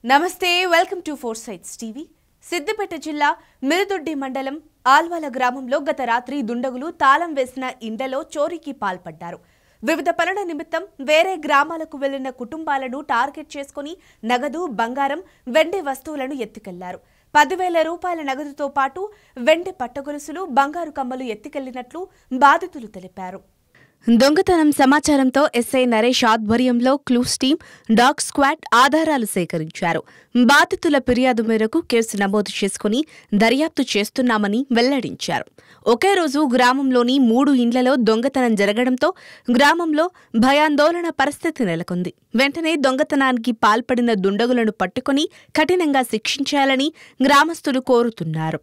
నమస్తే welcome to four sights TV. Siddipet జిల్లా మిరుదొడ్డి మండలం ఆల్వాల గ్రామంలో గత రాత్రి దుండగులు తాళం వేసిన ఇండ్లలో చోరీకి పాల్పడ్డారు. వివిధ పనుల నిమిత్తం వేరే గ్రామాలకు వెళ్లిన కుటుంబాలను టార్గెట్ చేసుకుని నగదు, బంగారం, వెండి వస్తువులను ఎత్తుకెళ్లారు. 10,000 రూపాయల నగదుతో పాటు వెండి పట్టగొలుసులు, బంగారు కమ్మలు ఎత్తుకెళ్లినట్లు బాధితులు తెలిపారు. దొంగతనం సమాచారంతో ఎస్ఐ నరేష్ ఆధ్వర్యంలో క్లూస్ టీం, డాగ్ స్క్వాడ్ ఆధారాలు సేకరించారు. బాధితుల ఫిర్యాదు మేరకు కేసు నమోదు చేసుకుని దర్యాప్తు చేస్తున్నామని వెల్లడించారు. ఒకే రోజు గ్రామంలోని 3 ఇండ్లలో దొంగతనం జరగడంతో గ్రామంలో భయాందోళన పరిస్థితి నెలకొంది. వెంటనే దొంగతనానికి పాల్పడిన దుండగులను పట్టుకుని కఠినంగా శిక్షించాలని గ్రామస్తులు కోరుతున్నారు.